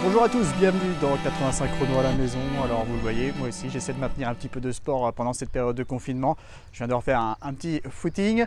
Bonjour à tous, bienvenue dans 85 chrono à la maison. Alors vous le voyez, moi aussi j'essaie de maintenir un petit peu de sport pendant cette période de confinement. Je viens de refaire un petit footing.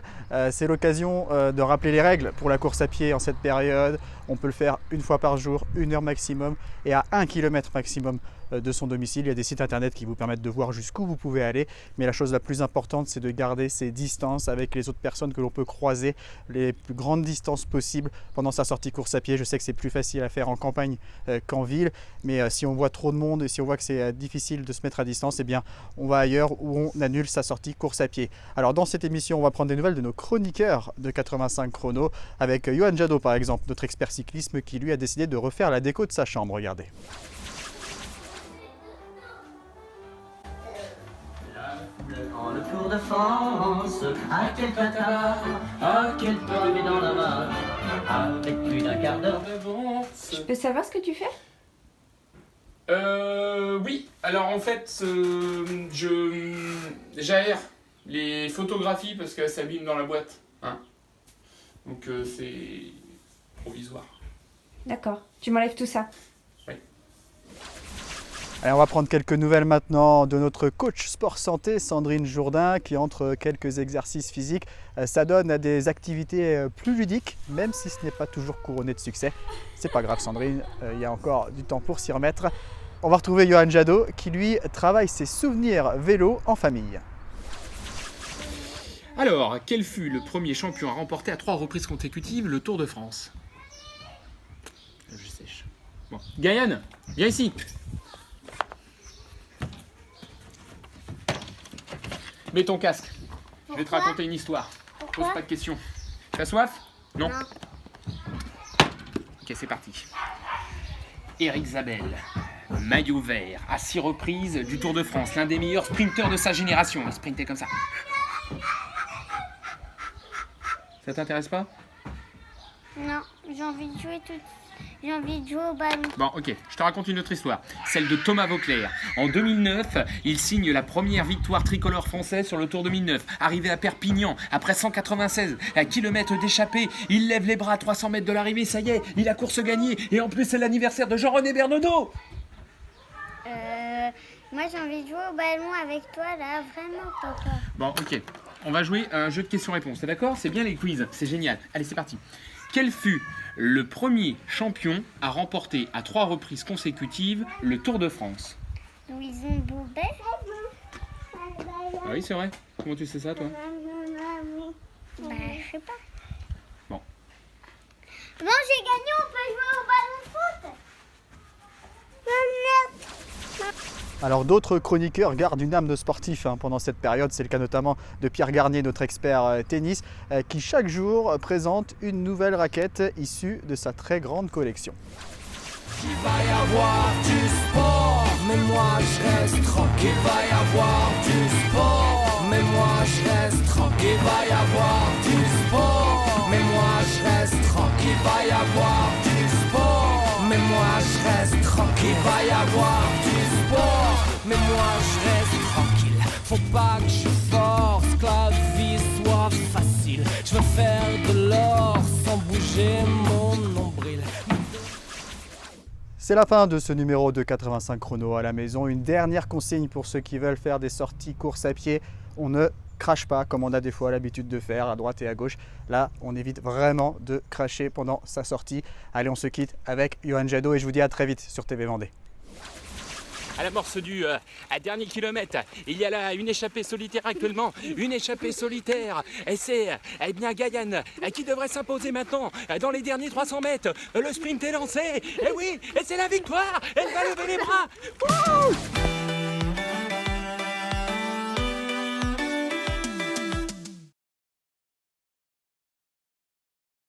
C'est l'occasion de rappeler les règles pour la course à pied en cette période. On peut le faire une fois par jour, 1 heure maximum et à 1 km maximum de son domicile. Il y a des sites internet qui vous permettent de voir jusqu'où vous pouvez aller. Mais la chose la plus importante, c'est de garder ses distances avec les autres personnes que l'on peut croiser, les plus grandes distances possibles pendant sa sortie course à pied. Je sais que c'est plus facile à faire en campagne qu'en ville, mais si on voit trop de monde et si on voit que c'est difficile de se mettre à distance, eh bien on va ailleurs où on annule sa sortie course à pied. Alors dans cette émission, on va prendre des nouvelles de nos chroniqueurs de 85 chrono avec Johan Jadot par exemple, notre expert cyclisme qui lui a décidé de refaire la déco de sa chambre. Regardez. Le Tour de France, à quel bâtard, à quel pavé dans la mare, avec plus d'un quart d'heure de bon. Je peux savoir ce que tu fais ? Oui, alors en fait, j'aère les photographies parce qu'elles s'abîment dans la boîte. Hein. Donc c'est provisoire. D'accord, tu m'enlèves tout ça. Allez, on va prendre quelques nouvelles maintenant de notre coach sport santé, Sandrine Jourdain, qui entre quelques exercices physiques s'adonne à des activités plus ludiques, même si ce n'est pas toujours couronné de succès. C'est pas grave Sandrine, il y a encore du temps pour s'y remettre. On va retrouver Johan Jadot qui lui travaille ses souvenirs vélo en famille. Alors, quel fut le premier champion à remporter à 3 reprises consécutives le Tour de France ? Je sèche. Bon, Gaëlle, viens ici. Mets ton casque. Je vais te raconter une histoire. Pose pas de questions. T'as soif ? Non. Ok, c'est parti. Éric Zabel, maillot vert, à 6 reprises du Tour de France, l'un des meilleurs sprinteurs de sa génération. Il sprintait comme ça. Ça t'intéresse pas ? Non, j'ai envie de jouer J'ai envie de jouer au ballon. Bon, ok, je te raconte une autre histoire. Celle de Thomas Vauclair. En 2009, il signe la première victoire tricolore française sur le Tour 2009. Arrivé à Perpignan, après 196 km d'échappée, il lève les bras à 300 mètres de l'arrivée. Ça y est, il a course gagnée. Et en plus, c'est l'anniversaire de Jean-René Bernaudot. Moi j'ai envie de jouer au ballon avec toi là, vraiment papa. Bon, ok, on va jouer à un jeu de questions-réponses. T'es d'accord ? C'est bien les quiz, c'est génial. Allez, c'est parti. Quel fut le premier champion à remporter à 3 reprises consécutives le Tour de France ? Louison Boubet. Ah oui, c'est vrai. Comment tu sais ça, toi ? Bah je sais pas. Bon. Bon j'ai gagné, on peut jouer au ballon de foot. Alors d'autres chroniqueurs gardent une âme de sportif pendant cette période. C'est le cas notamment de Pierre Garnier, notre expert tennis, qui chaque jour présente une nouvelle raquette issue de sa très grande collection. Il va y avoir du sport, mais moi je reste tranquille. Il va y avoir du sport, mais moi je reste tranquille. Il va y avoir du sport, mais moi je reste tranquille. Il va y avoir du sport, mais moi je reste tranquille. Il va y avoir du sport, mais moi je reste tranquille. Faut pas que je force, que la vie soit facile. Je veux faire de l'or sans bouger mon nombril. C'est la fin de ce numéro de 85 chrono à la maison. Une dernière consigne pour ceux qui veulent faire des sorties course à pied. On ne crache pas comme on a des fois l'habitude de faire à droite et à gauche. Là, on évite vraiment de cracher pendant sa sortie. Allez, on se quitte avec Johan Jadot et je vous dis à très vite sur TV Vendée. À l'amorce du dernier kilomètre, il y a là une échappée solitaire actuellement, une échappée solitaire, et c'est bien Gaëlle qui devrait s'imposer maintenant dans les derniers 300 mètres. Le sprint est lancé, et oui, et c'est la victoire, elle va lever les bras. Wouh!